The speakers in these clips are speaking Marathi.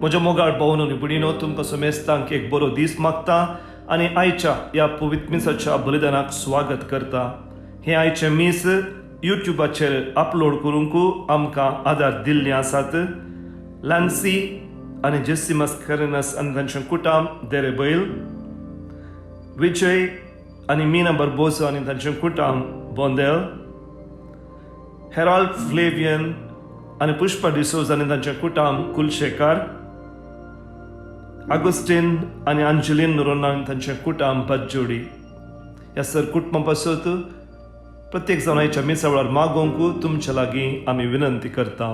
म्हज्या मोगाळ भावन आनी भयणीनो, तुमकां समेस्तांक एक बरो दीस मागता आनी आयच्या ह्या पवित्र मिसाच्या बलिदानाक स्वागत करता. हे आयचे मीस युट्यूबाचेर अपलोड करूंक आमकां आदार दिल्लीं आसात. लॅन्सी आनी जेसिमस कॅरेनस आनी तांचें कुटाम देरेबैल, विजय आनी मीना बार्बोसा आनी तांचें कुटाम बोंदेल, हेराल्ड फ्लेवियन आनी पुष्पा डिसोज आनी तांचें कुटाम कुलशेकार, आगोस्टीन आनी अंजलीन नोरोना आनी तांचें कुटाम बज्जोडी. ह्या सर कुटुंबा पासत प्रत्येक जाण आयच्या मिसा वेळार मागोवंक तुमचे लागीं आमी विनंती करता.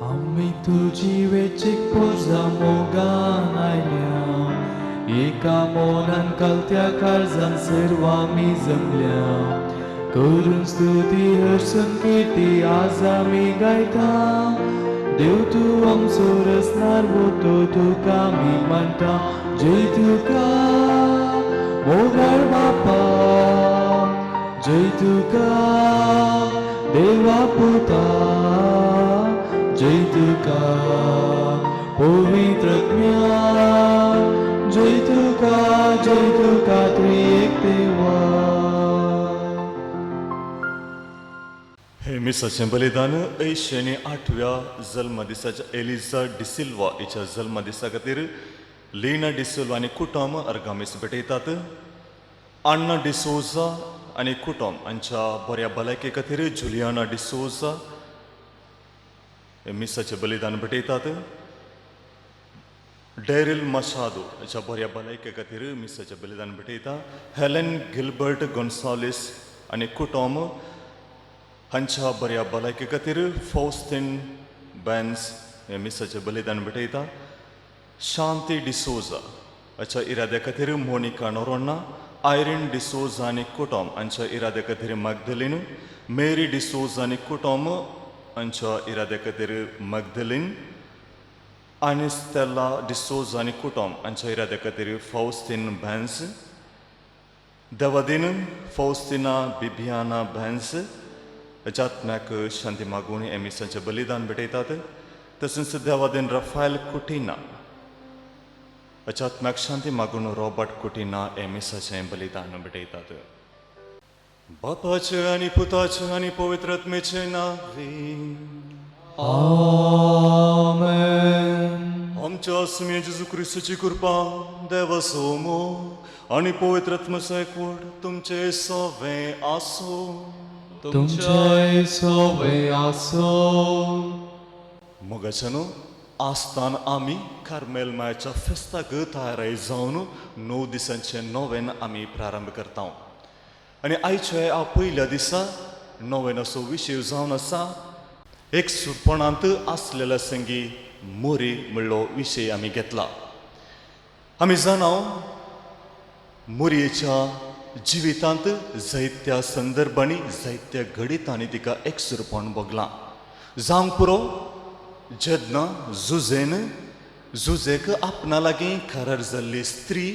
आम्ही तुझी वेचीक पोजा मोगान आयल्या, एका मोनान कलत्या काळजान सर्व आमी जमल्या. करून स्तुती हर्षण कीर्ती आज आमी गायता. देव तूं आमचो रचणार तो तुका आमी मानता. जय तुका मोगाळ बापा, जय तुका देवा पुता, जय तुका पवित्रज्ञा, जय तुका त्रिएक देवा. हे मिसाचें बलिदान 108व्या जल्मदिसाच्या एलिझा डिसिल्वा हिच्या जल्मदिसा खातीर लिना डिसिल्वा आनी कुटुंब अर्गामीस भेटयतात. आन्ना डिसोजा आनी कुटुंब हांच्या बऱ्या भलायके खातीर जुलियाना डिसोजा हे मिसाचें बलिदान भेटयतात. डेरिल मशादो हाच्या बऱ्या भलायके खातीर मिसाचें बलिदान भेटयता. हेलेन गिल्बर्ट गोन्सालिस आनी कुटुंब हांच्या बऱ्या भलायके खातीर फौस्टीन बेन्स हे मिसाचें बलिदान भेटयता. शांती डिसोजा हाच्या इराद्या खातीर मोनिका नोरोना, आयरीन डिसोजा आनी कुटुंब हांच्या इराद्या खातीर मॅगदलीन, मेरी डिसोजा आनी कुटुंब हांच्या इराद्या खातीर मॅगदलीन, आनी स्टेला डिसोजा आनी कुटुंब हांच्या इराद्या खातीर फौस्टीन बेन्स, देवादीन फौस्टिना बिबियाना बेन्स अजात्म्याक शांती मागून हे मिसाचें बलिदान भेटयतात. तशेंच देवादीन राफायल कुटिना अजात्म्याक शांती मागून रॉबर्ट कुटिना हे मिसाचें बलिदान भेटयतात. बापाचें आनी पुताचें आनी पवित्र आत्मेचें नांवी आमेन. आमच्या आसमे जेजू क्रिस्ताची कृपा, देवा सोमो आनी पवित्र आत्म्याचो एकवट तुमचे सगळें आसो. तुमचे सोबे आसो. मोगाच्यानो आस्तान आमी कार्मेल मायाच्या फेस्ताक तयाराय जावन 9 दिसांचें नोवेन आमी प्रारंभ करता. आनी आयच्या ह्या पयल्या दिसा नोवेनाचो विशय जावन आसा एक सुरपणांत आसलेल्या संगी मोरी म्हणलो विशय आमी घेतला. आमी जाणा मोरयेच्या जिवितांत जायत्या संदर्भांनी जायत्या घडीतांनी तिका एकसुरपण भोगलां. जावंक पुरो जेन्ना जुजेक आपणा लागीं करार जाल्ली स्त्री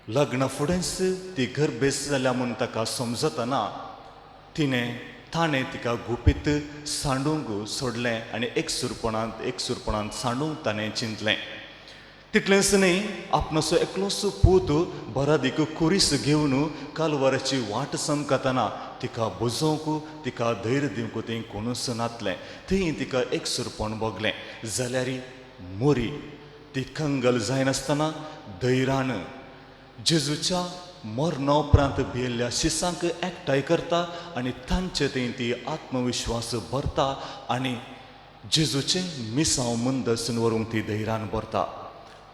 लग्ना फुडेंच ती गर्भेस जाल्या म्हूण ताका समजतना ताणें तिका गुपीत सांडूंक सोडलें आनी एकसुरपणांत सांडूंक ताणें चिंतलें. तितलेंच न्ही, आपणाचो एकलोसो पूत बरादीक कुरीस घेवन कालवाराची वाट समकतना तिका बुजोवंक तिका धैर्य दिवंक थंय कोणूच नातलें. थंय तिका एकसुरपण भोगलें. जाल्यार मोरी ती कंगल जायनासतना धैर्यान जेजूच्या मरणा उपरांत भियेल्ल्या शिसांक एकठांय करता आनी तांचे थंय ती आत्मविश्वास भरता आनी जेजूचें मिसांव मनदर्शन व्हरूंक ती धैर्यान भरता.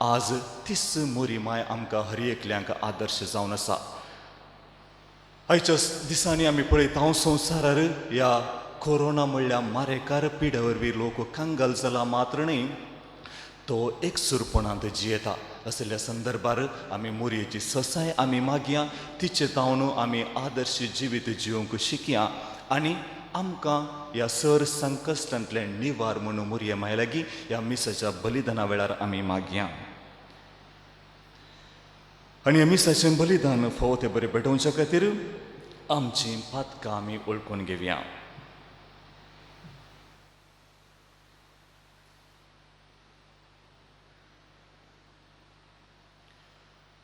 आज तीच मोरी माय आमकां हर एकल्यांक आदर्श जावन आसा. आयच्या दिसांनी आमी पळयता संवसारार ह्या कोरोना म्हणल्या मारेकार पिड्या वरवीं लोक कंगाल जाला मात्र न्ही, तो एकसुरपणांत जियेता. असल्या संदर्भार आमी मोरयेची ससाय आमी मागया, तिचे तावन आमी आदर्श जिवीत जिवंक शिकया आनी आमकां ह्या सर संकश्टांतले निवार म्हणून मोरये माय लागीं ह्या मिसाच्या बलिदाना वेळार आमी मागया. आनी आमी साचें बलिदान फावो तें बरें पेटोवच्या खातीर आमची पातकां आमी ओळखून घेवया.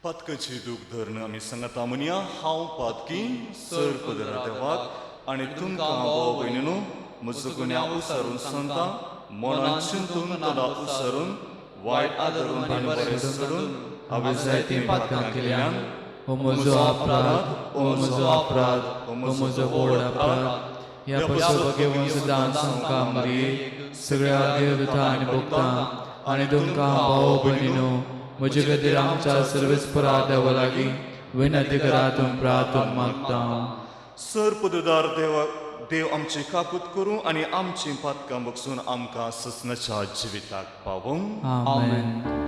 पातकाची दूख धरून आमी सांगता म्हणया, हांव पातकी सर्पदरा देवाक आनी तुमकां भाव भयणीनो म्हजो गुन्या उसारून सांगता, मनांत चिंतून तोंडा उसारून वायट आदरून आनी बरें सोडून हांवें जायतीं पातकां केल्यान हो म्हजो अपराध, हो म्हजो अपराध, हो म्हजो व्हड अपराध. ह्या पशु घेवन सुद्दां सांगता मारी सगळ्या देवता आनी भक्तां आनी तुमकां भाव भयणीनो म्हजे खातीर आमच्या सर्वेस्परा देवा लागीं विनंती करातून प्रार्थना मागता. सर्पददार देव आमची काकूत करूं आनी आमची पातकां बगसून आमकां ससनाच्या जिविताक पावों. आमेन.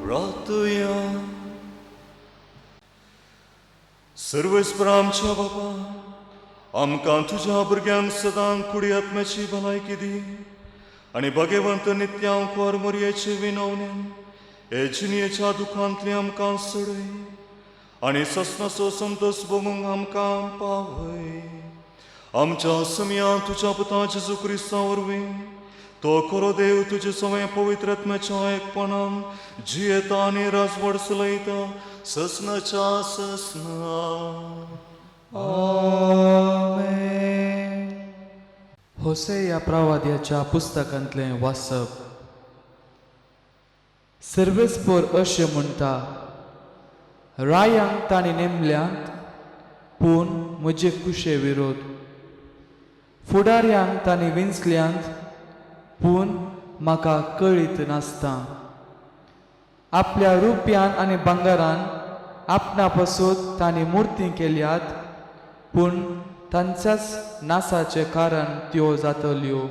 प्रार्थया. सर्वेस्परा आमच्या बाबा, आमकां तुज्या भुरग्यांक सदां कुडी आत्म्याची भलायकी दी आनी भगवंत नित्यांक वर मरयेचे विनवणेन हे जिणेच्या दुखांतले आमकां सोडय आनी ससनाचो संतोष भोगूंक आमकां पावय. आमच्या समिया तुज्या पुता जेजू क्रिस्ता वरवीं तो खरो देव तुजे सवय पवित्र आत्म्याच्या एकपणान जियेता आनी राजवड चलयता ससनाच्या ससना. होसेया प्रवाद्याच्या पुस्तकांतले वाचप. सर्वेस्पर अशें म्हणटा, रायांक तांणी नेमल्यांत पूण म्हजे कुशे विरोध, फुडाऱ्यांक तांणी विंचल्यांत पूण म्हाका कळीत नासता. आपल्या रुप्यान आनी भांगारान आपणा पासून तांणी मुर्ती केल्यात पूण तांच्याच नासाचे कारण त्यो जातल्यो.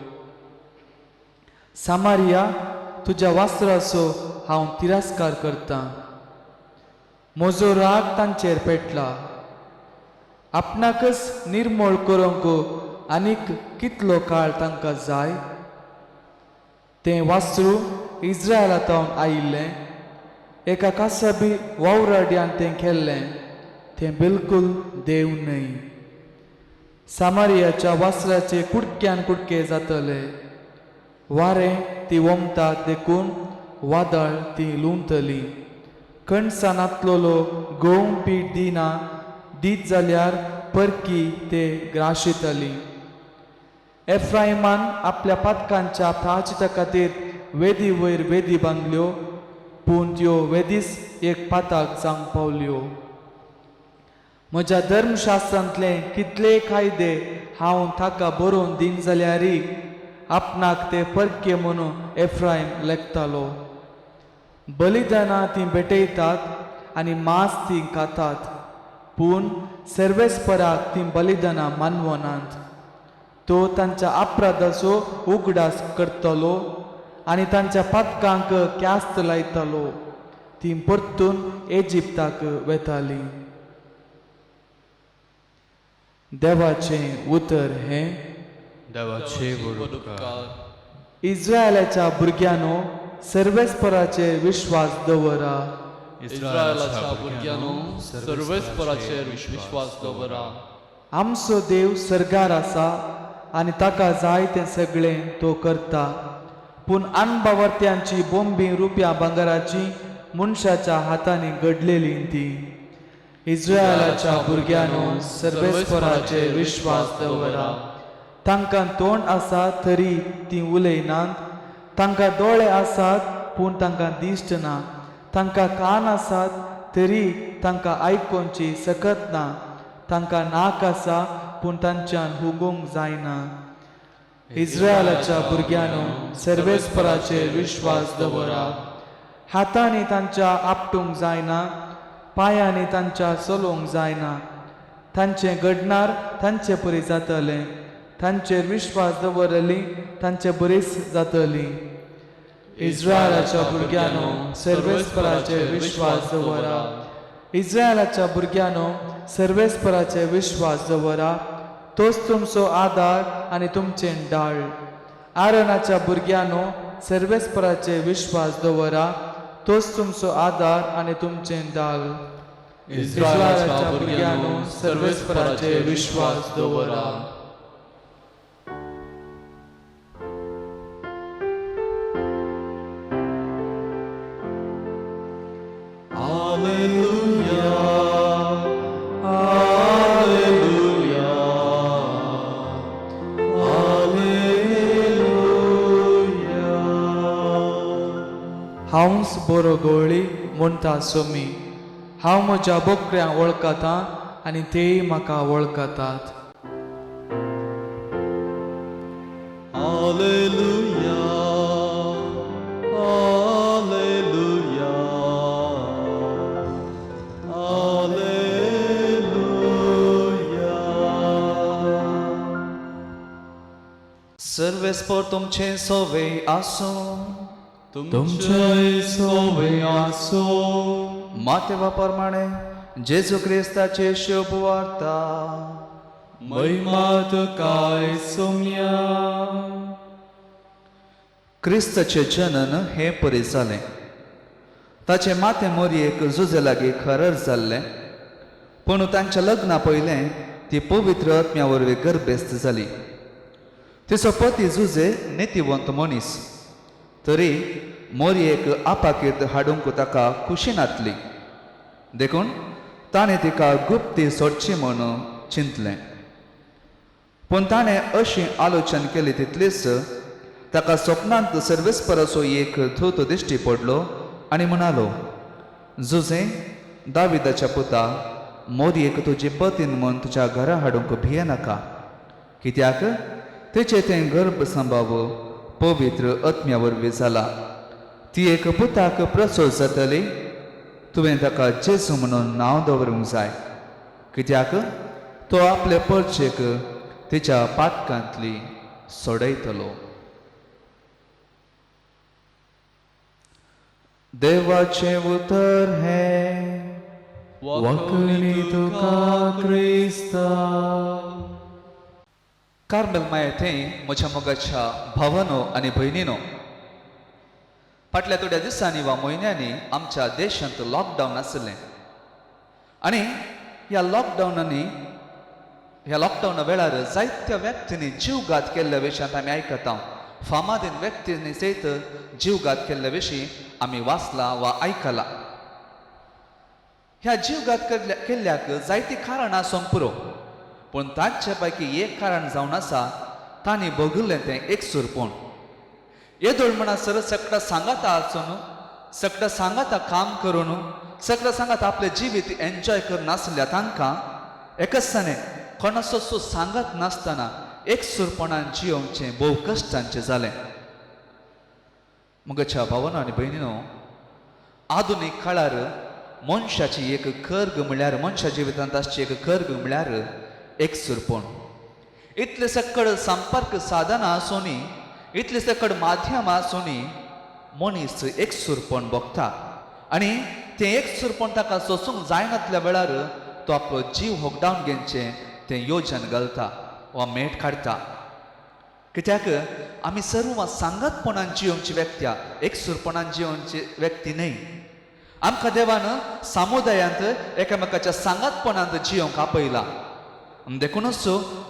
सामारिया, तुज्या वास्त्राचो हांव तिरस्कार करतां. म्हजो राग तांचेर पेटला. आपणाकच निर्मळ करूंक आनीक कितलो काळ तांकां जाय? तें वास्त्रू इस्रायलांतावन आयिल्लें, एका कासाबी वावराड्यान तें केल्लें, तें बिलकुल देव न्हय. सामारियाच्या वास्त्राचे कुडक्यान कुडके जातले. वारें ती वमतात देखून वादळ ती लुंवतली. कणसांतलो गंव पीठ दिना दीत जाल्यार परकी ते ग्राशितली. एफ्रायमान आपल्या पातकांच्या प्राचिता खातीर वेदी वयर वेदी बांदल्यो पूण त्यो वेदीस एक पाताक जावंक पावल्यो. म्हज्या धर्मशास्त्रांतले कितले कायदे हांव ताका बरोवन दीन जाल्यारय आपणाक ते परके म्हणून एफ्रायम लेखतालो. बलिदानां ती भेटयतात आनी मांस ती खातात पूण सर्वेस्पराक ती बलिदानां मानवनात. तो तांच्या अपराधाचो उगडास करतलो आनी तांच्या पातकांक क्यास्त लायतलो. ती परतून इजिप्ताक वेताली. देवाचें उतर हें, देवाचे उपकार. इस्रायलाच्या भुरग्यांनो, सर्वेस्पराचेर विश्वास दवरा. इस्रायलाच्या भुरग्यांनो, सर्वेस्पराचेर विश्वास दवरा. आमचो देव सर्गार आसा आनी ताका जाय तें सगळें तो करता. पूण अनबावर्त्यांची बोंबी रुपया भांगाराची मनशाच्या हातांनी घडलेली ती. इस्रायलाच्या भुरग्यांनो, सर्वेस्पराचेर विश्वास दवरा. तांकां तोंड आसा तरी तीं उलयनात, तांकां दोळे आसात पूण तांकां दिश्ट ना. तांकां कान आसात तरी तांकां आयकोवची सकत ना, तांकां नाक आसा पूण तांच्यान हुगूंक जायना. इस्रायलाच्या भुरग्यांनो, सर्वेस्पराचेर विश्वास दवरात. हातांनी तांच्या आपटूंक जायना, पांयांनी तांच्या चलोवंक जायना. तांचें घडणार तांचे परी जातलें. तांचेर विश्वास दवरली तांचे बरीच जातली. इस्रायलाच्या भुरग्यांनो, सर्वेस्पराचेर विश्वास दवरात. इस्रायलाच्या भुरग्यांनो, सर्वेस्पराचेर विश्वास दवरात. तोच तुमचो आदार आनी तुमचें ढाळ. आरोनाच्या भुरग्यांनो, सर्वेस्पराचेर विश्वास दवरात. तोच तुमचो आदार आनी तुमचें ढाळ. इस्रायलाच्या भुरग्यांनो, सर्वेस्पराचेर विश्वास दवरात. हांवच बरो गवळी म्हणटा सोमी. हांव म्हज्या बोकड्यांक वळखतां आनी तेय म्हाका वळखतात. Alleluia, Alleluia, Alleluia. सर्वेस्पर तुमचे सोवे आसूं. तुमचे सोवे आसो. मातेवा प्रमाणे जेजू क्रिस्ताचे शुभ वार्ता. महिमात काय सोम्या. क्रिस्ताचे जनन हे परी जालें. ताचे माते मोरयेक जुजे लागीं खरर जाल्लें, पूण तांच्या लग्ना पयलें ती पवित्र आत्म्या वरवीं गर्भेस्त जाली. तिचो पती जुजे नितीवंत मनीस, तरी मोरयेक आपाकीत हाडूंक ताका खुशी नातली. देखून ताणें तिका गुप्ती सोडची म्हणून चिंतलें. पूण ताणें अशी आलोचन केली तितलीच ताका स्वप्नांत सर्वेस्पराचो एक धूत दिश्टी पडलो आनी म्हणालो, जुजे दाविदाच्या पुता, मोरयेक तुजी पतीन म्हूण तुज्या घरा हाडूंक भियेनाका. कित्याक तिचें तें गर्भ संभाव पवित्र आत्म्या वरवीं जाला. ती एक पुताक प्रसूत जातली. तुवें ताका जेजू म्हणून नांव दवरूंक जाय, कित्याक तो आपले परचेक तिच्या पाटकांतली सोडयतलो. देवाचे उतर हे वखणी तुका क्रिस्ता. कार्मेल माये थंय म्हज्या मोगाच्या भावानो आनी भयणीनो, फाटल्या थोड्या दिसांनी वा म्हयन्यांनी आमच्या देशांत लॉकडावन आसलें. आनी ह्या लॉकडावना वेळार जायत्या व्यक्तींनी जीवघात केल्ल्या विशयांत आमी आयकता. फामादीन व्यक्तींनी सयत जीवघात केल्ल्या विशीं आमी वाचला वा आयकला. ह्या जीवघात केल्ल्याक जायतीं कारणां आसूंक पुरो, पूण तांचे पैकी एक कारण जावन आसा तांणी भोगिल्लें तें एकसुरपण. येदोळ म्हणसर सगळं सांगाता आसून, सगळं सांगाता काम करून, सगळं सांगाता आपलें जिवीत एन्जॉय करनासल्या तांकां एकसाने कोणाचो सांगत नासतना एकसुरपणान जियोवचें भोव कश्टांचें जालें. म्हज्या भावानो आनी भयणीनो, आधुनीक काळार मनशाची एक खर्ग म्हळ्यार, मनशा जिवितांत आसची एक खर्ग म्हळ्यार एकसुरपण. इतले सकड संपर्क साधनां आसूनी, इतले सकड माध्यमां आसूनी मनीस एकसुरपण भोगता. आनी तें एकसुरपण ताका सोसूंक जायनातल्या वेळार तो आपलो जीव होगडावन घेवचें तें येवजन घालता वा मेट काडटा. कित्याक आमी सर्व सांगतपणान जियोवची व्यक्त्या, एकसुरपणान जियोवची व्यक्ती न्हय. आमकां देवान समुदायांत एकामेकाच्या सांगतपणांत जियोवंक आपयला. देखूनच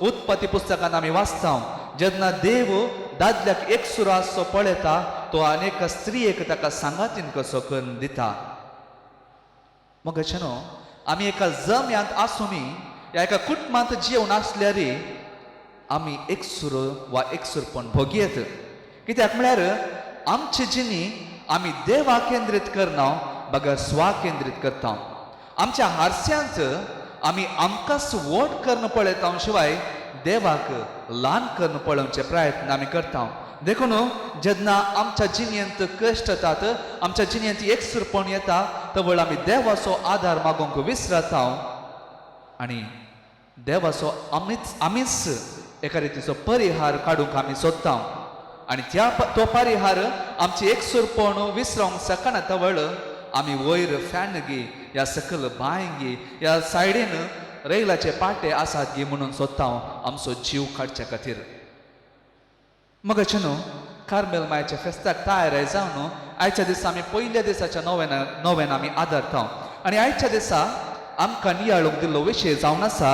उत्पत्ती पुस्तकांत आमी वाचता, जेन्ना देव दादल्याक एकसुरो आसचो पळयता, तो अनेक स्त्रियेक ताका सांगातीन कसो करून दिता. मोगाचेनो, आमी एका जम्यांत आसुनी या एका कुटुंबांत जियोवन आसल्यार आमी एकसुरो वा एकसुरपण भोगयेत. कित्याक म्हळ्यार आमची जिणी आमी देवा केंद्रीत करना, बगर स्वाकेंद्रीत करता आमच्या हारस्यांत आमी आमकांच व्हड करून पळयता शिवाय देवाक ल्हान करून पळोवचे प्रयत्न आमी करता देखून जेन्ना आमच्या जिणेंत कश्ट येतात आमच्या जिणेंत एकसुरपण येता तवळ आमी देवाचो आधार मागूंक विसरता आनी देवाचो आमीच एका रितीचो परिहार काडूंक आमी सोदता आनी तो परिहार आमची एकसुरपण विसरूंक शकना तवळ आमी वयर फॅनगी ह्या सकल बांयगी ह्या सायडीन रेलाचे पाटे आसात गी म्हणून सोदता आमचो जीव काडच्या खातीर मग न्हू कार्मेल मायच्या फेस्ताक तयार जावन आयच्या दिसा आमी पयल्या दिसाच्या नव्यान आमी आदारता आनी आयच्या दिसा आमकां नियाळूंक दिल्लो विशय जावन आसा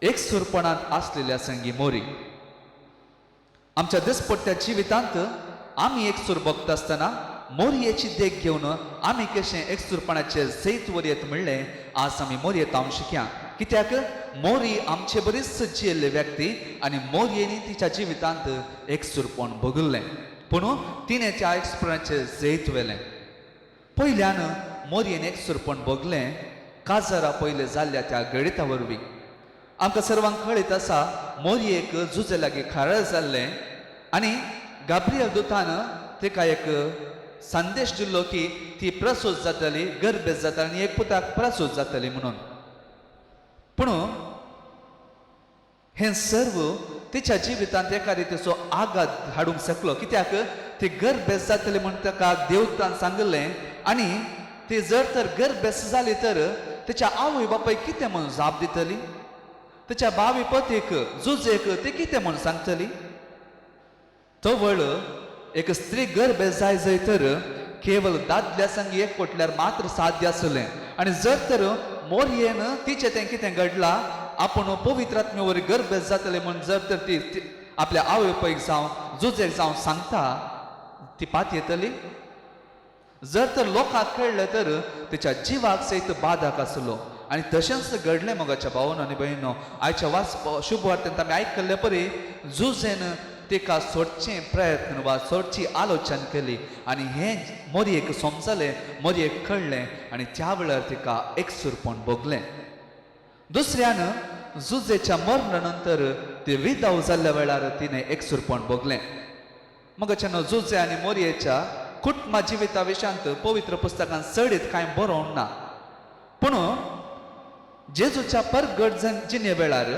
एकसुरपणांत आसलेल्या संगी मोरी आमच्या दिसपट्ट्या जिवितांत आमी एकसूर भोगता आसतना मोरयेची देख घेवन आमी कशें एकसुरपणाचे जैत वरयत म्हणलें आज आमी मोरयेत हांव शिकया कित्याक मोरी आमचे बरीच जियेल्ले व्यक्ती आनी मोरयेनी तिच्या जिवितांत एकसुरपण भोगल्लें पूण तिणें त्या एकसुरपणाचे जैत वेलें पयल्यान मोरयेन एकसुरपण भोगलें काजरा पयले जाल्ल्या त्या गणिता वरवीं आमकां सर्वांक कळीत आसा मोरयेक झुजे लागीं खारळ जाल्लें आनी गाब्रियल दुतान तिका एक संदेश दिल्लो की ती प्रसूत जातली गर्भेत जातली आनी एक पुताक प्रसूत जातली म्हणून पूण हें सर्व तिच्या जिवितांत एका रितीचो आघात हाडूंक शकलो कित्याक ती गर्भेत जातली म्हूण ताका देवतान सांगलें आनी ती जर तर गर्भेत जाली तर तिच्या आवय बापायक कितें म्हूण जाप दितली तिच्या भावी पतीक जुजेक ती कितें म्हूण सांगतली तो वळ एक स्त्री गर्भेत जाय जंय तर केवळ दादल्या संगी एक कोटल्यार मात्र साध्य आसलें आनी जर तर मोरयेन तिचें तें कितें घडलां आपूण पवित्र आत्मे वरी गर्भेत जातलें म्हूण जर तर ती आपल्या आवय बापायक जावं जुजेक जावं सांगता ती पात येतली जर तर लोकांक कळलें तर तिच्या जिवाक सयत बाधक आसलो आनी तशेंच घडलें मोगाच्या भावांनो आनी भयणींनो आयच्या शुभ वार्तेंत आमी आयकल्ले परी जुजेन तिका सोडचें प्रयत्न वा सोडची आलोचना केली आनी हें मोरयेक समजलें मोरयेक कळ्ळें आनी त्या वेळार तिका एकसुरपण भोगलें दुसऱ्यान जुजेच्या मरणा नंतर ती विधव जाल्ल्या वेळार तिणें एकसुरपण भोगलें मोगाच्या जुजे आनी मोरयेच्या कुटुंबा जिविता विशयांत पवित्र पुस्तकांत चडीत कांय बरोवंक ना पूण जेजूच्या परगट जिणे वेळार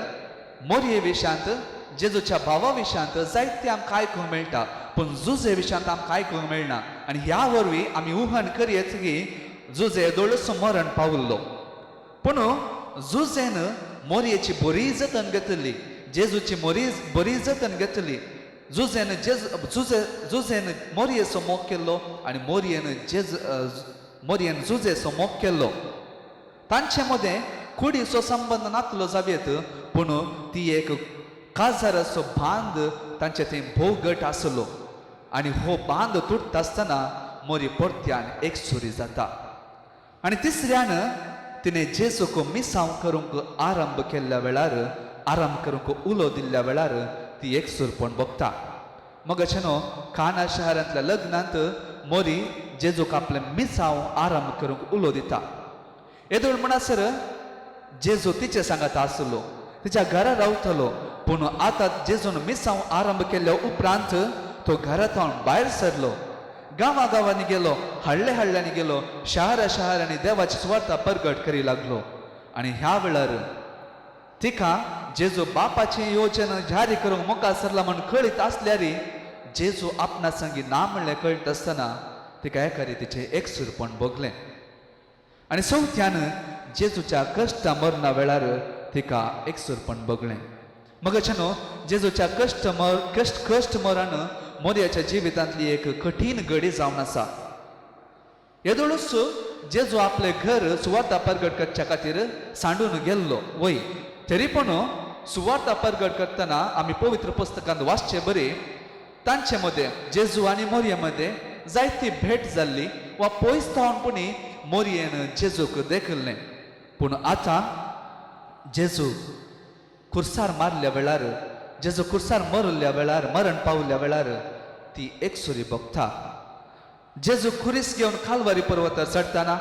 मोरये विशयांत जेजूच्या भावा विशयांत जायते आमकां आयकूंक मेळटा पूण जुजे विशयांत आमकां आयकूंक मेळना आनी ह्या वरवीं आमी उहन करयत की जुजे दोळसो मरण पावल्लो पूण जुजेन मोरयेची बरी जतन घेतली जेजूची बरी जतन घेतली जुजेन मोरयेचो मोग केल्लो आनी मोरयेन जुजेचो मोग केल्लो तांचे मदें कुडीचो संबंद नासलो जावेत पूण ती एक काजाराचो बांद तांचे थंय भोव घट आसलो आनी हो बांद तुटता आसतना मोरी परत्यान एकसुरी जाता आनी तिसऱ्यान तिणें जेजूक मिसांव करूंक आरंभ केल्ल्या वेळार आराम करूंक उलो दिल्ल्या वेळार ती एकसुरपण भोगता मोगाचेनो काना शारांतल्या लग्नांत मोरी जेजूक आपलें मिसांव आरंभ करूंक उलो दिता येदोळ म्हणसर जेजू तिचे सांगात आसलो तिच्या घरा रावतलो पूण आतां जेजून मिसांव आरंभ केल्ल्या उपरांत तो घरांतून भायर सरलो गांवांनी गेलो हळ्ळ्यांनी गेलो शारांनी देवाची सुवार्ता परगट करी लागलो आनी ह्या वेळार तिका जेजू बापाची योजना जारी करूंक मुखार सरला म्हूण कळीत आसल्यार जेजू आपणा संगी ना म्हणलें कळीत आसतना तिका एका रितीचें एकसुरपण भोगलें आनी चवथ्यान जेजूच्या कश्टा मरणा वेळार तिका एकसुरपण भोगलें मोगाचेनो जेजूच्या कश्ट मरण मोरयाच्या जिवितांतली एक कठीण घडी जावन आसा येदोळूच जेजू आपले घर सुवार्ता परगट करच्या खातीर सांडून गेल्लो वय तरी पूण सुवार्ता परगट करतना आमी पवित्र पुस्तकांत वाचचे बरी तांचे मदें जेजू आनी मोरये मदें जायती भेट जाल्ली वा पयस थावनपणी मोरयेन जेजूक देखल्लें पूण आतां जेजू खुर्सार मारल्या वेळार जेजू खुर्सार मरल्या वेळार मरण पावल्या वेळार ती एकसुरी भोगता जेजू खुरीस घेवन खालवारी पर्वतार चडटाना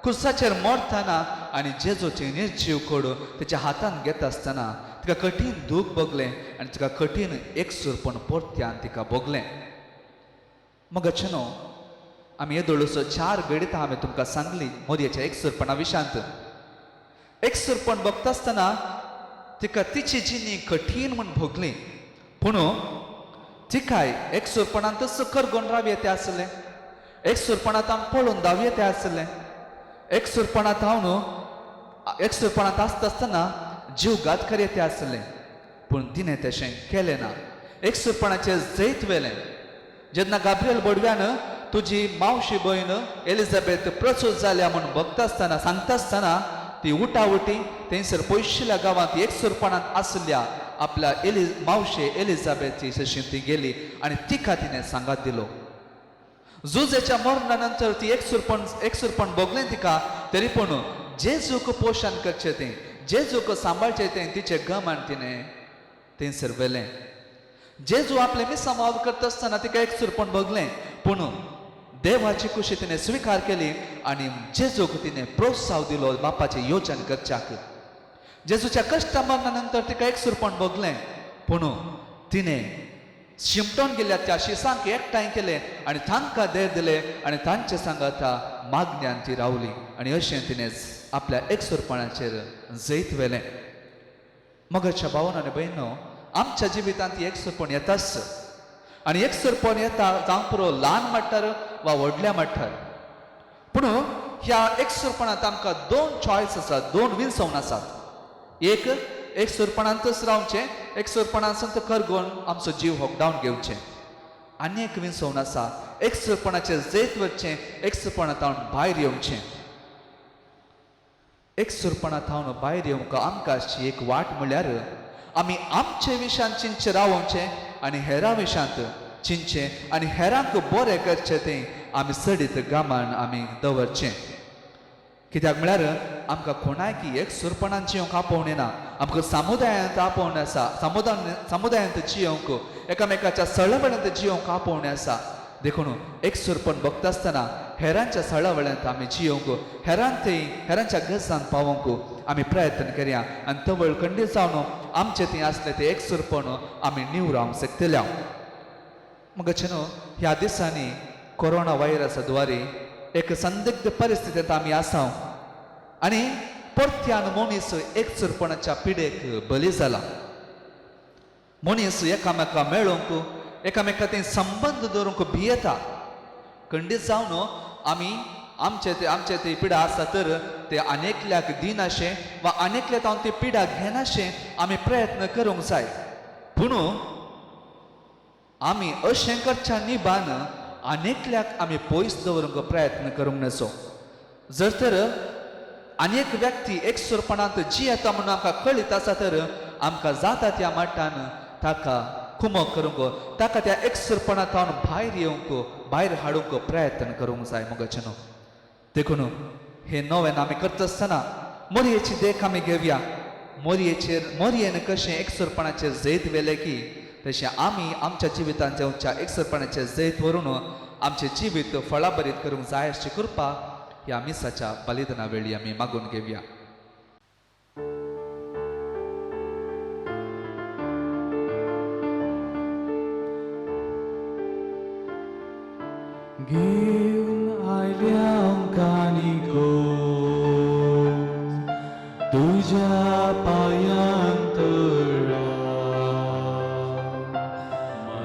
खुर्साचेर मोडटाना आनी जेजूचे निर्जीव कोडू तेच्या हातान घेता आसतना तिका कठीण दूख भोगलें आनी तिका कठीण एकसूरपण परत्यान तिका भोगलें. मोगाचेनो आमी येदोळसो 4 गडितां हांवें तुमकां सांगली मोरयेच्या एकसूरपणा विशांत. एकसूरपण भोगता आसतना तिका तिची जिणी कठीण म्हूण भोगली, पूण तिकाय एकसूरपणांतच करगोन राव येते आसलें, एकसूरपणांत हांव पळोवन धांव येते आसलें, एकसूरपणांत हांव न्हू एकसूरपणांत आसता आसतना जीव घात कर येते आसलें, पूण तिणें तशें केलें ना. एकसूरपणाचें जैत वेलें. जेन्ना गाब्रियल बडव्यान तुजी मावशी भयण एलिझाबेथ प्रसूत जाल्या म्हूण भोगता आसतना सांगता आसतना ती उठावटी थंयसर पयशिल्ल्या गांवांत एकसूरपणांत आसल्या आपल्या मावशे एलिझाबेथची तशी ती गेली आनी तिका तिणें सांगात दिलो. जुजेच्या मरणा नंतर ती एकसूरपण भोगलें तिका, तरी पूण जेजूक पोशण करचें तें जेजूक सांबाळचें तें तिचें गमान तिणें थंयसर वेलें. जेजू आपले मिसां मावल करता आसतना तिका एकसूरपण भोगलें, पूण देवाची कुशी तिणें स्विकार केली आनी जेजूक तिणें प्रोत्साव दिलो बापाचें योजन करच्याक. जेजूच्या कश्टा मरणा नंतर तिका एकसूरपण भोगलें, पूण तिणें शिमटोन गेल्या त्या शिसांक एकठांय केलें आनी तांकां देर दिलें आनी तांचे सांगाता मागण्यान ती रावली आनी अशें तिणें आपल्या एकसूरपणाचेर जैत वेलें. मोगाच्या भावांनो आनी भयणो, आमच्या जिवितांत ही एकसूरपण येताच आनी एकसूरपण येता जावं पुरो ल्हान मट्टार वा व्हडल्या मट्टार, पूण ह्या एकसूरपणांत आमकां 2 चॉयस आसात, 2 विल्सवण आसात. एक एकसूरपणांतच रावचें, एकसूरपणांत करगोन आमचो जीव होकडावन घेवचें. आनी एक विल्सवण आसा, एकसूरपणाचें जैत वचचें, एकसूरपणांत हांव भायर येवचें. एकसूरपणांत हांव भायर येवंक आमकां आसची एक वाट म्हळ्यार आमी आमचे विशांत चिंतचे रावोवचें आनी हेरां विशांत चिंतचें आनी हेरांक बरें करचें तें आमी सडीत गामान आमी दवरचें. कित्याक म्हळ्यार आमकां कोणायकी एकसूरपणान जियोंक आपोवणें ना, आमकां समुदायांत आपोवणें आसा, समुदायांत जियोंक एकामेकाच्या सळवळ्यांत जियोंक आपोवणें आसा. देखून एकसूरपण भोगता आसतना हेरांच्या सळवळ्यांत आमी जियोंक, हेरांच्या गजान पावोंक आमी प्रयत्न करया आनी तवळ खंडीत जावन आमचें तें आसलें तें एकसूरपण आमी नीव रावंक शकतल्या. मोगाचेनो, ह्या दिसांनी कोरोना व्हायरसा द्वारे एक संदिग्ध परिस्थितींत आमी आसा आनी परत्यान मनीस एकसूरपणाच्या पिडेक बली जाला. मनीस एकामेका मेळोवंक, एकामेका तें संबंद दवरूंक भियेता. खंडीत जावन आमी आमचे ती पिडा आसा तर ते आनेकल्याक दिनाशें वा आनेकल्याक हांव ती पिडा घेनाशें आमी प्रयत्न करूंक जाय. पूण आमी अशें करच्या निबान आनेकल्याक आमी पयस दवरूंक प्रयत्न करूंक नजो. जर तर आनीक व्यक्ती एकसूरपणांत जियेता म्हणून आमकां कळीत आसा तर आमकां जाता त्या मट्टान ताका कुमक करूंक, ताका त्या एकसूरपणांत भायर येवंक, भायर हाडूंक प्रयत्न करूंक जाय. मोगाचेनो, देखून हे नवें आमी करता आसतना मोरयेची देख आमी घेवया. मोरयेन कशें एकसूरपणाचेर जैत वेलें की तशें आमी आमच्या जिवितांत जेवच्या एकसूरपणाचें जैत व्हरून आमचें जिवीत फळाबरीत करूंक जाय अशी कृपा ह्या मिसाच्या बलिदाना वेळी आमी मागून घेवया. घेऊन आयल्या कानिको तुझ्या पायांतळा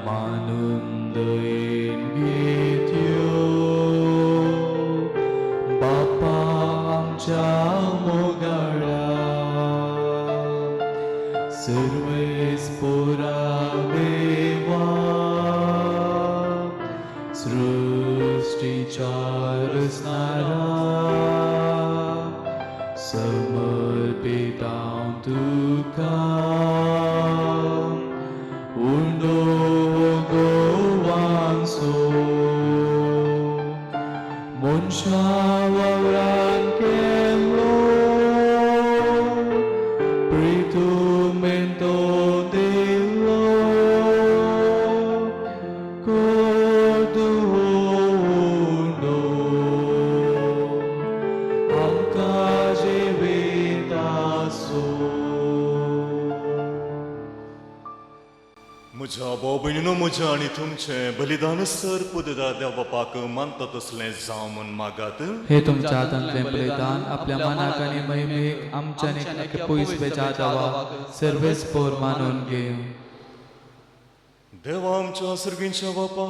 मानून दयेन घेत्यो बापा आमच्या मोगाळा सर्वेस पोरा देवा सृष्टीच्या रचणारा समर्पित हांव तुका उंडो गोवांचो मनशा वावरान केल्लो प्रितुमेंतो दिल्लो कोर्दो म्हज्या भाव भयणीनो, म्हजें आनी तुमचें बलिदान सर पुददा देव बापाक मानता तसलें जावं म्हूण मागात. हे तुमच्या हातांतलें बलिदान आपल्या मनाक आनी महिमेक आमच्यान एक पयस बेजादावा सर्वेस्पोर मानून घेव. देवा आमच्या सर्गींच्या बापा,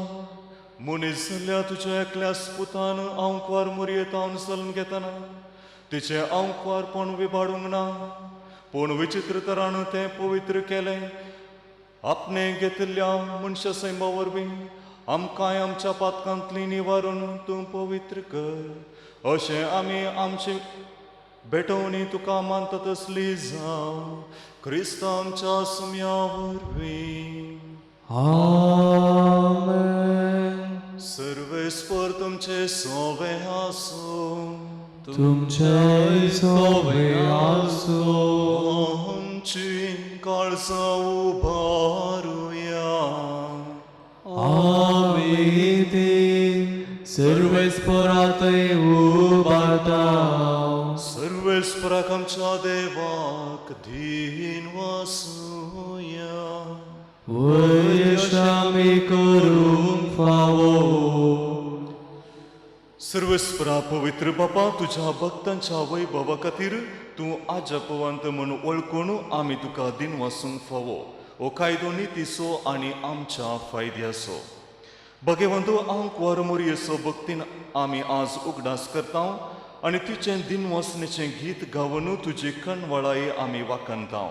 मनीस जाल्ल्या तुज्या एकल्याच पुतान आंकवार मोरयेतावन चलून घेतना तिचें आंकवारपण विबाडूंक ना, पूण विचित्र तरान तें पवित्र केलें. आपणे घेतिल्ल्या मनशा सैमा वरवीं आमकांय आमच्या पातकांतली निवारून तूं पवित्र कर. अशें आमी आमची भेटवणी तुका मानता तसली जावं क्रिस्त आमच्या सुम्या वरवीं. आमेन. सर्वेस्पर तुमचे सोवे आसूं. तुमचे सोबे आसूं. आमची काळजां उबारुया. आमी ते सर्वेस्परातय उबारताव. सर्वेस्पराक आमच्या देवाक धीन वासुया. वयश आमी करूंक फावो. सर्वेस्परा पवित्र बापा, तुझ्या भक्तांच्या वैभवा खातीर तूं आजपवंत म्हूण वळखून आमी तुका दिन वासूंक फावो. हो कायदो नितीसो आनी आमच्या फायद्याचो. भगवंतो आंकवार मोरयेचो भक्तीन आमी आज उगडास करता आनी तुजें दिन वासनेचें गीत गावन तुजी कणवळाय आमी वाखणता.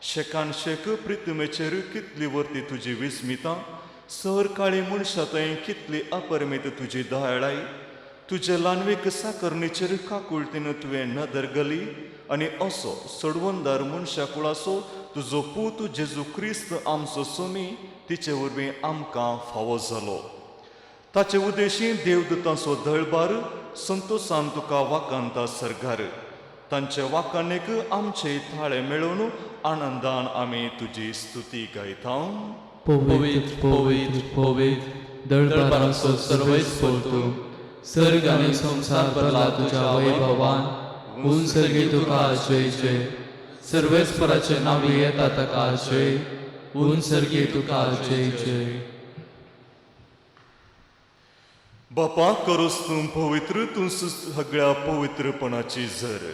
शेकान शेक प्रितमेचेर कितली वर्ती तुजी विस्मितां, सर काळी मनशांतय कितली अपरिमीत तुजी दयाळाय. तुजे ल्हानवेक साकरणेचेर काकुळटीन तुवें नदर घाली आनी असो सडवंदार मनशा कुळाचो तुजो पूत जेजू क्रिस्त आमचो सोमी तिचे वरवीं आमकां फावो जालो. ताचे उद्देशी देवदूतांचो दळबार संतोशान तुका वाखाणता सरकार. तांचे वाखाणेक आमचे थाळे मेळोवन आनंदान आमी तुजी स्तुती गायता. पवित्र पवित्र पवित्र दळबाराचो सर्वेस्पोर तूं. सर्ग आनी संसार भरला तुज्या वैभवान. ऊन सर्गी तुका जय जय. सर्वेस्पराचे नावी येता ताका जय. ऊन सर्गी तुका जय जय. बापा, करोस तूं पवित्र, तूं सगळ्या पवित्रपणाची झर.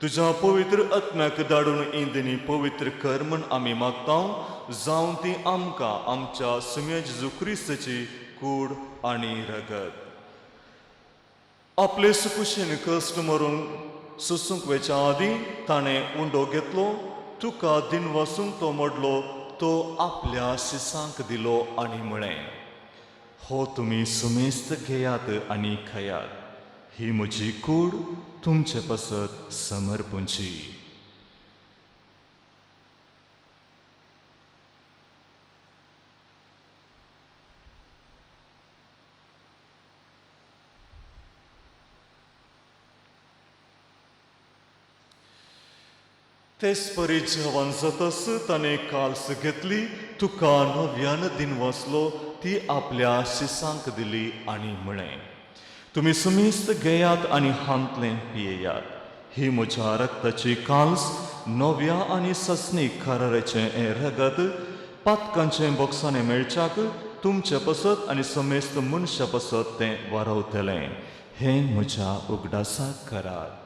तुज्या पवित्र आत्म्याक धाडून इंदिनी पवित्र कर म्हूण आमी मागता, जावं ती आमकां आमच्या सुम्या जेजू क्रिस्ताची कूड आनी रगत. आपले सुकुशेन कश्ट मरून सुसूंक वेच्या आदीं ताणें उंडो घेतलो. तुका दिन वासूंक तो मोडलो, तो आपल्या शिसांक दिलो आनी म्हळें, हो तुमी सुमेस्त घेयात आनी खयात. ही म्हजी कूड तुमचे पसत समर्पूंची. तेच परी जेवण जातास ताणें काल्स घेतली. तुका नव्यान दिन वाचलो, ती आपल्या शिसांक दिली आनी म्हळें, तुमी सुमेस्त घेयात आनी हांतलें पियेयात. ही म्हज्या रक्ताची काल्स, नव्या आनी ससनीक खारारेचें हें रगत पातकांचें बोक्सांनी मेळच्याक तुमचे पसत आनी समेस्त मनशा पसत तें वारवतलें. हें म्हज्या उगडासाक करात.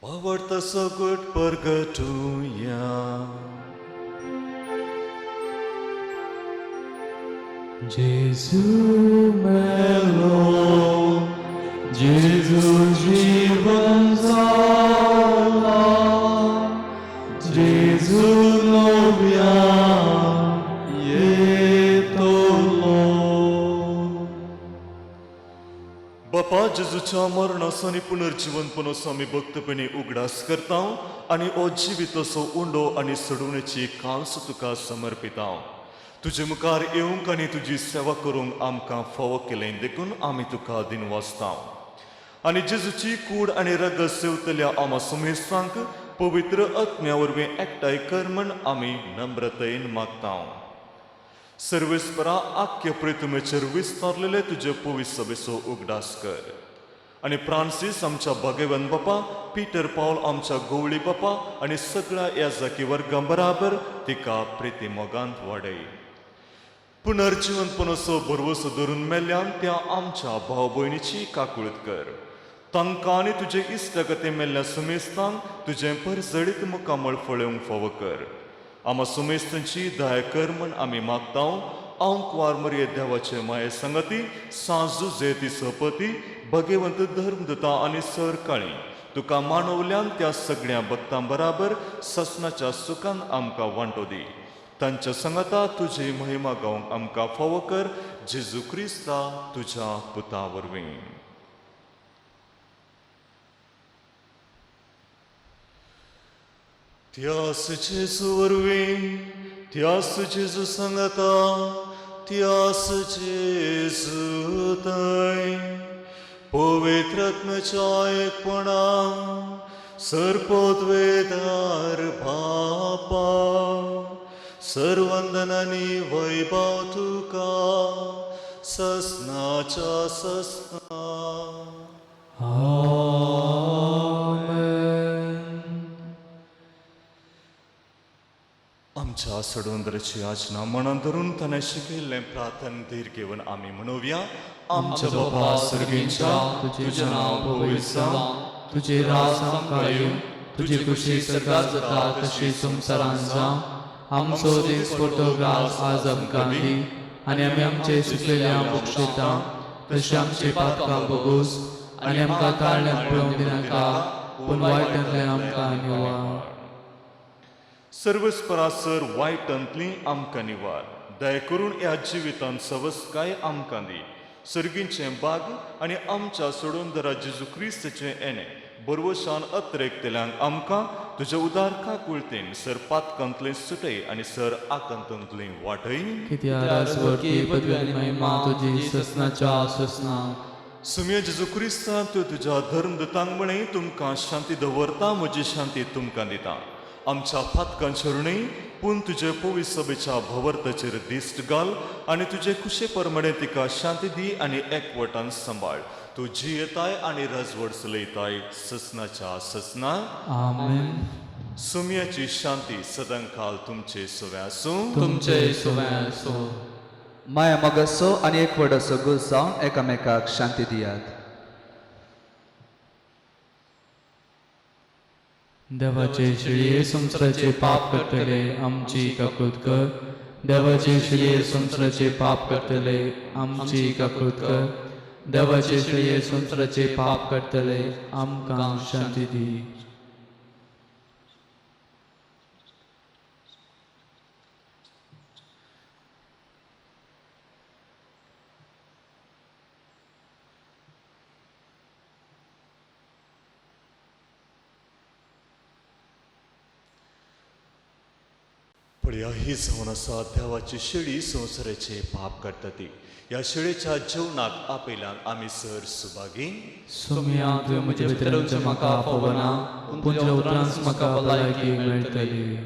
आवडता सगट परगटूया. जेजू मेलो, जेजू जीवन जाला. जेजू नव्या येतलो. बापा, जेजूच्या मरणाचो आनी पुनर्जीवनपणाचो आमी भक्तपणी उगडास करता आनी हो जिविताचो उंडो आनी सडवणेची काल्स तुका समर्पिता. तुजे मुखार येवंक आनी तुजी सेवा करूंक आमकां फावो केलें देखून आमी तुका दिन वाचता. आनी जेजूची कूड आनी रगत सेवतल्या आमा सुमेस्तांक पवित्र आत्म्या वरवीं एकठांय कर म्हूण आमी नम्रतायेन मागता. सर्वेस्परा आख्य पृथ्वीचेर विस्तारलेले तुजे पवित्र सभेचो उगडास कर. आनी फ्रांसीस आमच्या भगवन बापा, पीटर पावल आमच्या गवळी बापा आनी सगळ्या याजकी वर्गां बराबर तिका प्रिती मोगांत वाडय. पुनर्जीवनपणाचो भरवसो धरून मेल्ल्यान त्या आमच्या भाव भयणीची काकुळट कर. तांकां आनी तुजे इश्टगते मेल्ल्या सुमेस्तांक तुजें परजळीत मुखामळ फळोवंक फावो कर. आमा सुमेस्तांची दया कर म्हण आमी मागता. अंकवार मरिये देवाचे माये संगती, सांजू जेती सपती, भगवंत धर्मदता आनी सर काळी तुका मानवल्यान त्या सगळ्या भक्तां बराबर ससनाच्या सुखान आमकां वांटो दी. तांच्या संगता तुजी महिमा गावंक आमकां फावो कर. जेजू क्रिस्ता तुज्या पुता वरवीं. त्यास जेजू वरवीं, त्यास जेजू संगता, त्यास जेजू थंय पवित्र आत्म्याच्या एकपणान सरपोतवेदार बापा सर्वंदनांनी वैभव तुका ससनाच्या ससना. आमच्या सडोंदराची याचना मनात धरून ताणें शिकयल्लें प्रार्थन धीर घेवन आमी म्हणुया. आमच्या बापा सर्गींच्या, तुझे नाव पवित्र जावं, तुझे राज आमकां येवं, तुजी खुशी सदांच जाता तशी संवसारांत जावं. आमचो दीस पडटो घास आज आमकां दी, आनी आमी आमचे चुकलेल्यांक बक्षिता तशी आमची पातकां बगूस, आनी आमकां ताळण्यांत पळोवंक दिनाका, पूण वायटांतल्यान आमकां निवार. सर्वस्परासर वायटांतली आमकां निवार. दया करून ह्या जिवितांत सवस्काय आमकां दी. सर्गींचें बाग आनी आमच्या सोडूनदरा जेजू क्रिस्ताचें येणें बरवशान अत्रेकतेल्यांक आमकां तुज्या उदार काकुळतेन सर पातकांतलें सुटय आनी सर आकांतांतलें वाटय. कित्याक राजवटी पदवी आनी महिमा तुजी ससनाच्या ससना. सुम्य जेजू क्रिस्ता तूं तुज्या धर्मदतांक म्हणे तुमकां शांती दवरता, म्हजी शांती तुमकां दिता. आमच्या पातकांचेर न्हय पूण तुजे पवित्र सभेच्या भवर्ताचेर दिश्ट घाल आनी तुजे कुशे परमणे तिका शांती दी आनी एकवटान सांबाळ. तूं जियेताय आनी राजवट चलयताय ससनाच्या ससना. आमेन. सुम्याची शांती सदांकाल तुमचे सोव्या आसूं. तुमचे सोव्या आसूं. माया मोगाचो आनी एकवटाचो घोस जावन एकामेकाक शांती दियात. देवाचे शिळये संवसाराचे पाप करतले आमची काकुळट कर. देवाचे शिळये संवसाराचे पाप करतले आमची काकुळट कर. देवाचे शिळये संवसाराचे पाप करतले आमकां शांती दी. पळया ही जावन आसा देवाची शेळी संवसाराचे पाप करता ती. ह्या शेळेच्या जेवणाक आपयल्यान आमी सर सुभागी. सुम्या तुवें म्हजे भितर म्हाका फोवना, पूण तुज्या उतरांच म्हाका भलायकी मेळटली.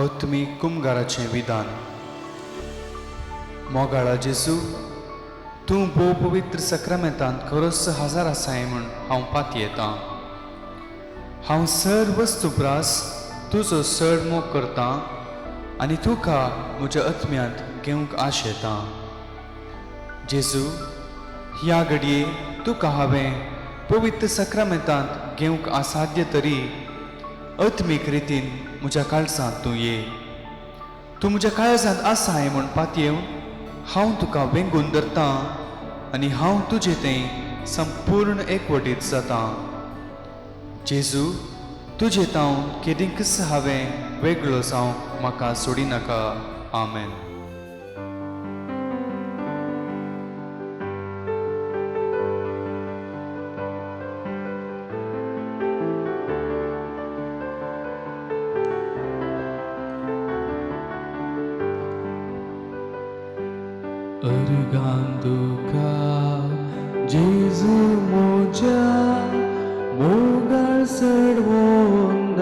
अत्मी कुमगाराचें विधान. मोगाळा जेजू, तूं भोव पवित्र सक्रामेंतांत खरोच हजर आसाय म्हूण हांव पाती येतां. हांव सर वस्तुप्रास तुजो चड मोग करतां आनी तुका म्हज्या आत्म्यांत घेवंक आश येता. जेजू, ह्या घडये तुका हांवें पवित्र सक्रामेंतांत घेवंक असाध्य तरी आत्मीक रितीन म्हज्या काळजांत तूं ये. तूं म्हज्या काळजांत आसाय म्हूण पातयेवन हांव तुका वेंगून धरतां आनी हांव तुजें तें संपूर्ण एकवटीत जातां. जेजू, तुजे तावन केदींकच हांवें वेगळो जावंक म्हाका सोडिनाका. आमेन. अर्गांदुका जेजू मोजा मोगाळ सडवोंदारा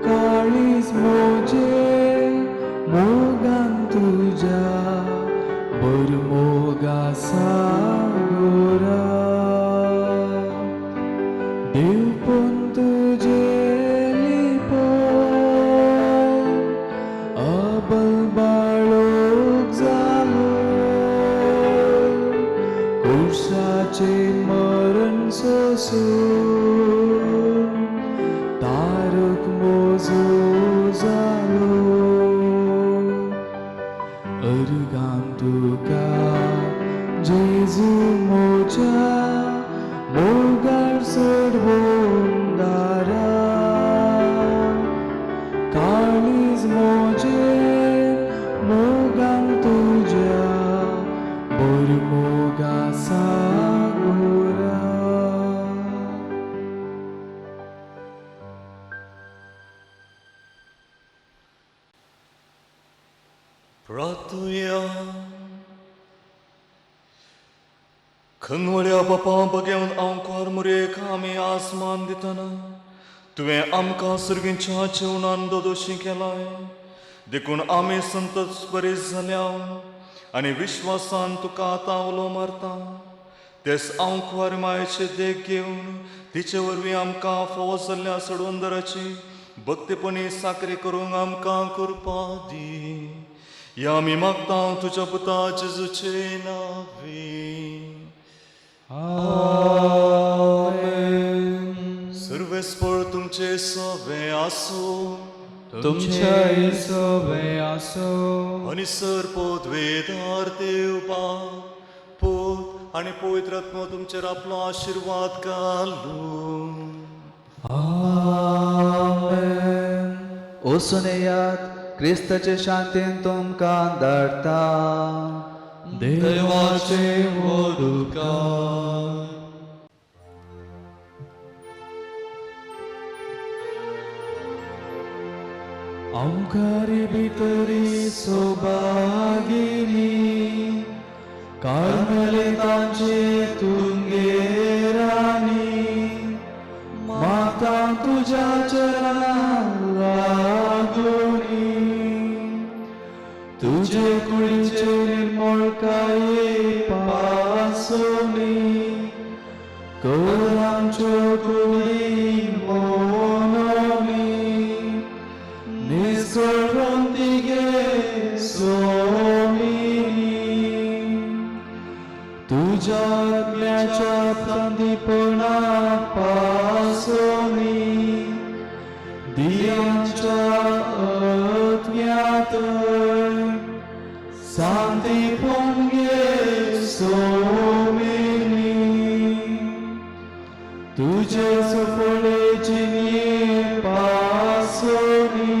काळीज मोजे मोगान तुझ्या बरमोगा सागोरा देवपून तुझे लिपोन अबल बाळोक जालो कुशाचे मरण सोसून तारक मोजो जालो अर्गां तुका जेजू मोच्या मोगार सोडवून दारा काळीज मोजे मोगान तुझ्या बरमोगा सागोरा प्रार्थुया खंगवळ्या बापा बगेवन हांव कोरमुरेक आमी आसमान दितना तुवें आमकां सर्गींच्या जेवणान दोदोशी केलाय देखून आमी संतत बरे जाल्या आनी विश्वासान तुका आतां उलो मारता तेच हांव कुवार मायेचे देख घेवन तिचे वरवीं आमकां फोव जाल्ल्या सडवंदराची भक्तीपणी साकरी करूंक आमकां करपा दी या आमी मागता तुज्या पुता जेजूचे नांवी सर्वेस्पर तुमचे सवे आसो तुमच्या सवे आसो आणि सरपोत वेदार देव बाप पोत आणि पवित्र आत्मा तुमचेर आपलो आशीर्वाद घालूं ओसुनेयात क्रिस्ताचे शांतीन तुमकां धाडटा देवाचे वोडुकार आमकारी भितरी सोबागिनी कार्मेलितांचे तुंगेरानी माता तुझ्या चरणां लागोनी तुझे कुळीचे निर्मळकाये पासोनी कर आमच्यो कुळी मोनोनी निसळवंतिगे सोमिनी तुझ्या आज्ञाच्या प्रांतीपणा पासोनी दियांच्या अज्ञात शांती पोंगे सोमिनी तुझे सफळे जिनी पासोनी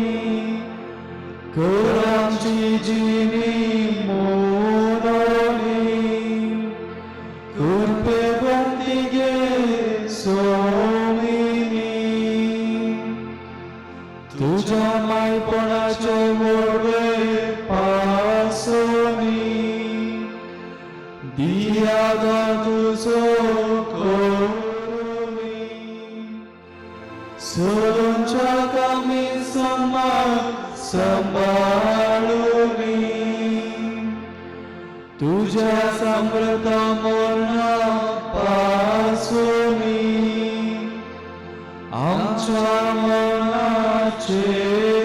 कर आमची जिनी मोनोनी कृपे बंदिगे सोमिनी तुझ्या मायपणाचे वडवे पासोनी दियादा तुझो करुणी सोडूनच्या कामी सांभाळुनी तुझ्या सांभळता मरणा पासोनी आमच्या मरणाचे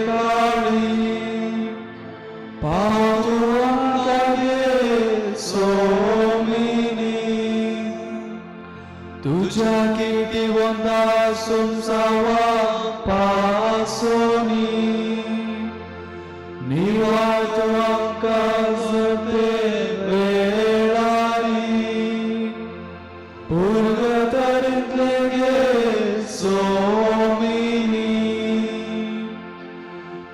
काळी पावतो आमकां दे सोमिनी तुझ्या कीर्तिवंता सुमसावा पासोनी निवाळतो आमकां जते वेळारी पुर्गतरींतले गे सोमिनी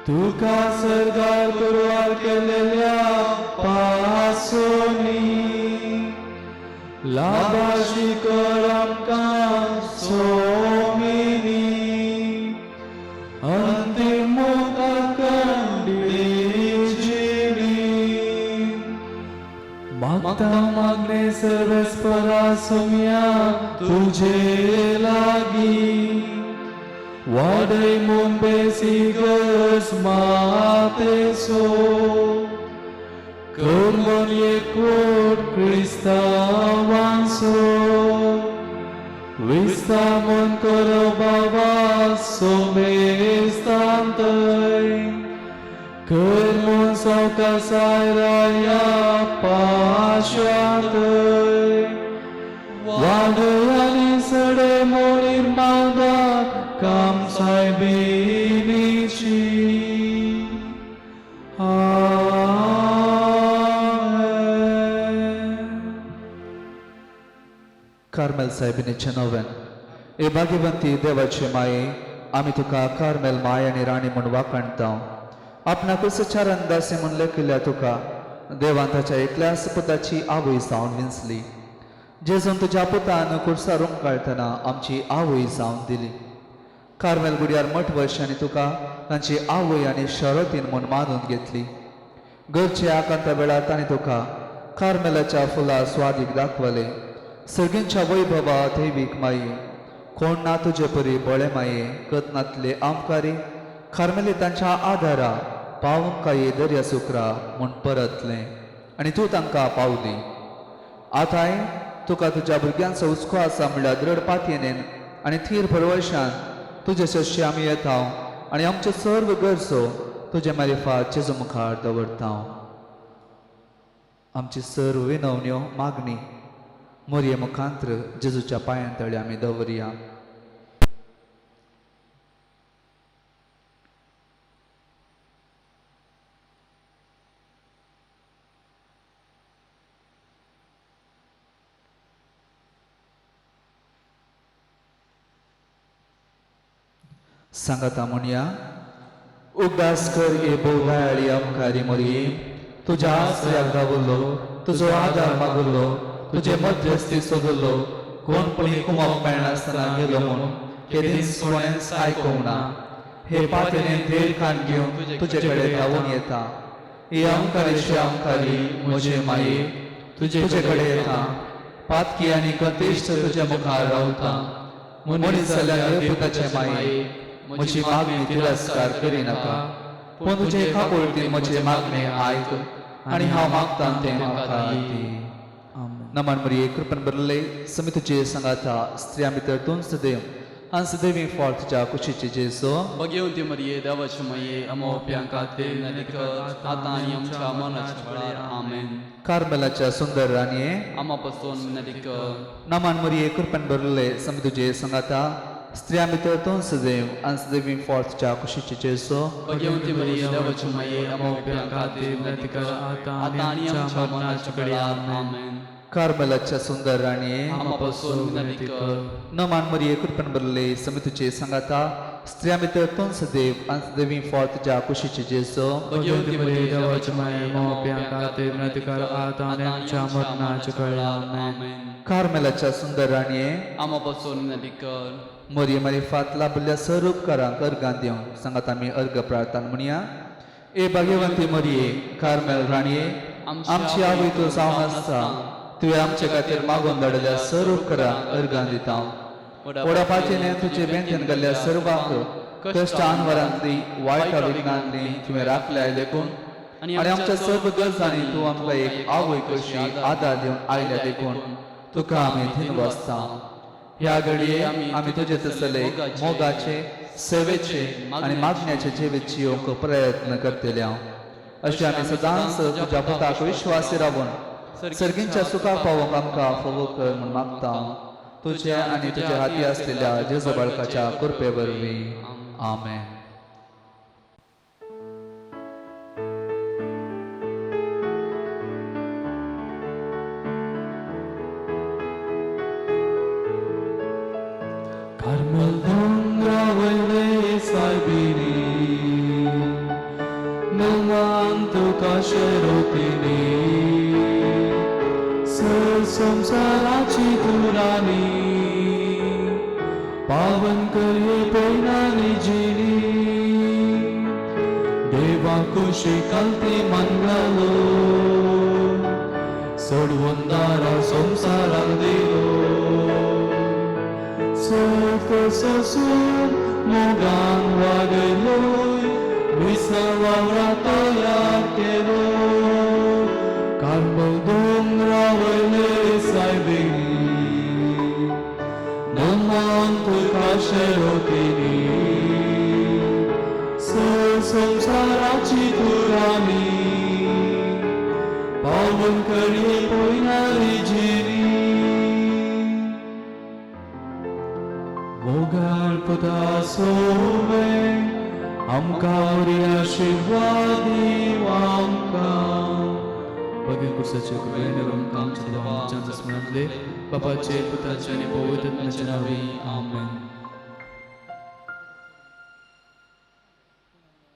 तुका सरदार कुरवार केलेल्या पासोनी लाभाशी कर आमकां सोमिनी अंतिम मुखाकंडी जिणी मागता मागणे सर्वेस्परा सोम्या तुझे लागी वाडय मोंबेसिगस mateso कर्मन एकवट क्रिस्तावांचो विस्तामन करो बाबा सोमेस्तांतय कर्मन सौकासायराया पाशांतय वाडयानी सडे मोनीर मावदात काम सायबिनीची कार्मेल साहेबिनीचे नव्यान ए भाग्यवंती देवाचे माये आम्ही तुका कार्मेल माय आणि राणी म्हण वाकणता आपणाक सचारान दासे म्हण लेखिल्ल्या तुका देवान ताच्या एकल्याच पुताची आवय जावन विंचली जेजून तुज्या पुतान कुर्सारूंक काळतना आमची आवय जावन दिली कार्मेल गुडयार मठ वर्षांनी तुका तांची आवय आनी शरतीन म्हण मानून घेतली घरचे आकांत वेळार तांणी तुका कार्मेलाच्या फुला स्वादीक दाखवले सर्गींच्या वैभवा दैवीक माये कोण ना तुजे परी बळे माये कतनातले आमकारी कार्मेली तांच्या आदारा पावूंक ये दर्या सुकरा म्हूण परतले आनी तूं तांकां पावली आतांय तुका तुज्या भुरग्यांचो उस्को आसा म्हणल्यार दृढ पातयेन आनी थीर परवशान तुजे शस्य आमी येता आनी आमच्यो सर्व गरजो तुजे मारिफात जेजू मुखार दवरता आमची सर्व विनवण्यो मागणी मोरये मुखांत्र जेजूच्या पांयांतळी आमी दवरया सांगाता म्हणया उगदास कर ए बोधाळी अमकारी मोरये तुज्या आश्रयाक धावलो तुजो आदार मागलो तुझे मध्यस्थी सोदलो कोणपणी कुमाक मेळनासतना गेलो म्हणून केदीस कोणेंच आयकूंक ना हे पातेने धेर खान घेवन तुजे कडेन धांवून येता ही अमकारीची अमकारी म्हजे माये तुजे कडेन येता पातकी आनी कतिश्ट तुजे मुखार रावता मनीस जाल्यार हे पुताचे माये म्हजी मागणी तिरस्कार करी नाका पूण तुजे खाकुळटीन म्हजे मागणे आयक आनी हांव मागतां तें म्हाका दी नमन मरिये कृपन बरले समितीचे संगाता स्त्रिया भितर दोन सदैव आणि सदैवी फॉर्तच्या कुशीचे जेसो भगवंती मरिये देवाचे माये अमोप्यांका ते नदिक आता आणि आमच्या मनाच्या वेळार आमेन कार्मेलाच्या सुंदर राणीये आमापासून नदिक नमन मरिये कृपन बरले समितीचे संगाता स्त्रिया भितर दोन सदैव आणि सदैवी फॉर्तच्या कुशीचे जेसो भगवंती मरिये देवाचे माये अमोप्यांका ते नदिक आता आणि आमच्या मनाच्या वेळार आमेन कार्मेलाच्या सुंदर राणीये आमापासून नदिक नमान मरिये कृपन बरले समितीचे संगाता स्त्रिया भितर दोन सदैव आणि सदैवी फॉर्तच्या कुशीचे जेसो भगवंती मरिये देवाचे माये अमोप्यांका ते नदिक आता आणि आमच्या मरणाच्या वेळार आमेन कार्मेलाच्या सुंदर राणीये आमापासून नदिक मोरये मारिफात लाभल्या सर्व उपकारांक अर्गां दिवन सांगात आमी अर्घ प्रार्थना म्हणया ए भाग्यवंती मोरये कार्मेल राणीये आमची आवय तूं जावन आसता तुवें आमचे खातीर मागून धाडल्या सर्व उपकारांक अर्गां दिता ओडा पातयेन तुजे बेंतेन घाल्ल्या सर्वांक कश्ट आनवरांतली वायटा विघ्नांतली तुवें राखल्या देखून आनी आमच्या सर्व गरजांनी तूं आमकां एक आवय कशी आदार दिवन आयल्या देखून तुका आमी दिनवासता ह्या घडये आमी तुजे तसले मोगाचे सेवेचे आनी मागण्याचे जिवीत जियोवंक प्रयत्न करतले अशें आमी सदांच तुज्या पुताक विश्वासी रावून सर्गींच्या सुखाक पावोवंक आमकां फोव कर म्हूण मागता तुजे आनी तुजे हाती आसलेल्या जेजू बाळकाच्या कृपे वरवीं आमेन Carmel dondrawele saibini Nungantu kasherotini संसाराची तुरानी पावन करे पैनानी जिनी देवा कुशी कांती मंगलो सोडवंदारा संसाराक दिलो ससून मोगान वागयलोय विसवावरा तयार केलो कार्मल दोंगरावयले सायबेनी नमंत काशेरोतेनी संसाराची तुरानी पावन करी पोयनारी जिनी मोगाळ पुता सोवे आमकां बरी आशीर्वाद दिव आमकां भगीर कुर्साचे कृपेने आमच्या देवाच्या स्मरणातले बापाचे पुत्राचे आणि पवित्र आत्म्याचे नावे आमेन.